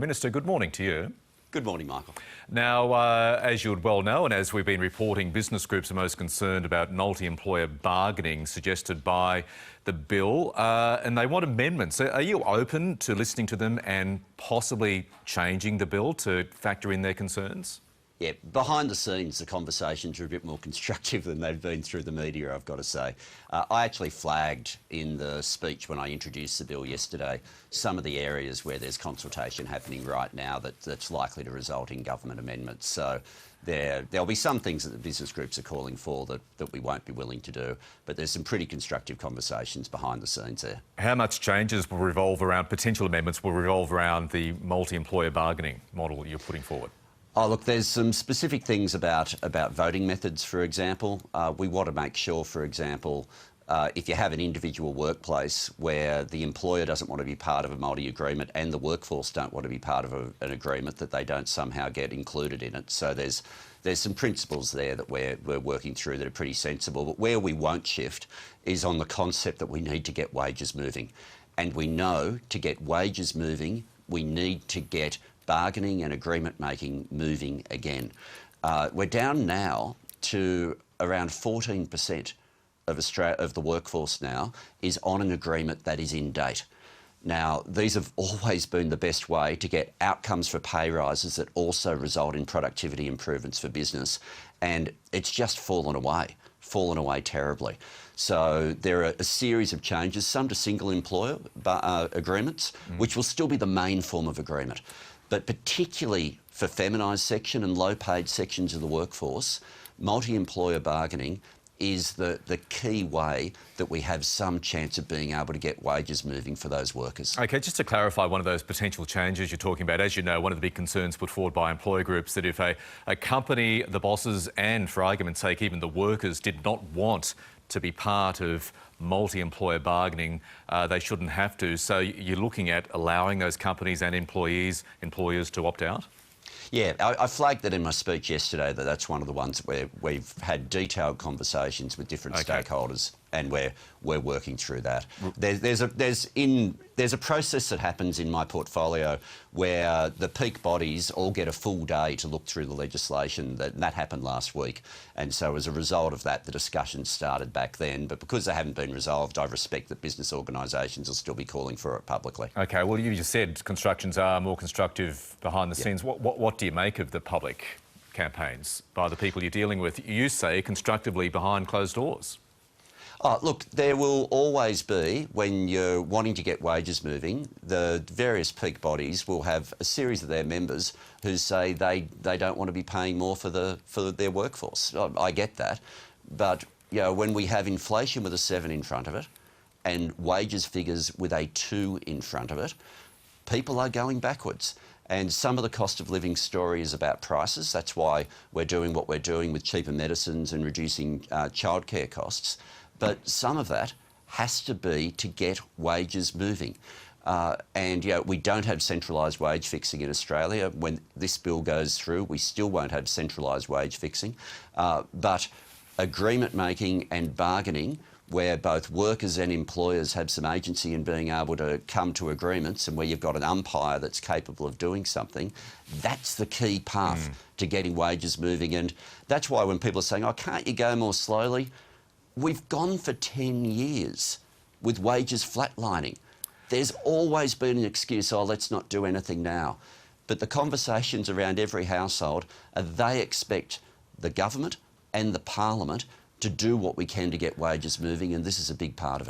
Minister, good morning to you. Good morning, Michael. Now, as you would well know, and as we've been reporting, business groups are most concerned about multi-employer bargaining suggested by the bill, and they want amendments. Are you open to listening to them and possibly changing the bill to factor in their concerns? Yeah, behind the scenes, the conversations are a bit more constructive than they've been through the media, I've got to say. I actually flagged in the speech when I introduced the bill yesterday some of the areas where there's consultation happening right now that's likely to result in government amendments. So there'll be some things that the business groups are calling for that we won't be willing to do, but there's some pretty constructive conversations behind the scenes there. How much changes will revolve around, potential amendments will revolve around the multi-employer bargaining model you're putting forward? Oh, look, there's some specific things about voting methods, for example. We want to make sure, for example, if you have an individual workplace where the employer doesn't want to be part of a multi-agreement and the workforce don't want to be part of an agreement, that they don't somehow get included in it. So there's some principles there that we're working through that are pretty sensible. But where we won't shift is on the concept that we need to get wages moving. And we know to get wages moving, we need to get bargaining and agreement making moving again. We're down now to around 14% of the workforce now is on an agreement that is in date. Now, these have always been the best way to get outcomes for pay rises that also result in productivity improvements for business, and it's just fallen away terribly. So there are a series of changes, some to single employer agreements, which will still be the main form of agreement. But particularly for feminised section and low-paid sections of the workforce, multi-employer bargaining is the key way that we have some chance of being able to get wages moving for those workers. OK, just to clarify one of those potential changes you're talking about, as you know, one of the big concerns put forward by employer groups that if a company, the bosses and, for argument's sake, even the workers did not want to be part of multi-employer bargaining, they shouldn't have to. So you're looking at allowing those companies and employers to opt out? Yeah, I flagged that in my speech yesterday, that's one of the ones where we've had detailed conversations with different stakeholders, and we're working through that. There's a process that happens in my portfolio where the peak bodies all get a full day to look through the legislation. That happened last week, and so as a result of that, the discussions started back then. But because they haven't been resolved, I respect that business organisations will still be calling for it publicly. OK, well, you just said constructions are more constructive behind the scenes. What do you make of the public campaigns by the people you're dealing with? You say constructively behind closed doors. Oh, look, there will always be, when you're wanting to get wages moving, the various peak bodies will have a series of their members who say they don't want to be paying more for their workforce. I get that. But you know, when we have inflation with a 7 in front of it and wages figures with a 2 in front of it, people are going backwards. And some of the cost of living story is about prices. That's why we're doing what we're doing with cheaper medicines and reducing childcare costs. But some of that has to be to get wages moving. And you know, we don't have centralised wage fixing in Australia. When this bill goes through, we still won't have centralised wage fixing. But agreement making and bargaining, where both workers and employers have some agency in being able to come to agreements, and where you've got an umpire that's capable of doing something, that's the key path to getting wages moving. And that's why when people are saying, oh, can't you go more slowly? We've gone for 10 years with wages flatlining. There's always been an excuse, oh, let's not do anything now. But the conversations around every household are they expect the government and the parliament to do what we can to get wages moving, and this is a big part of it.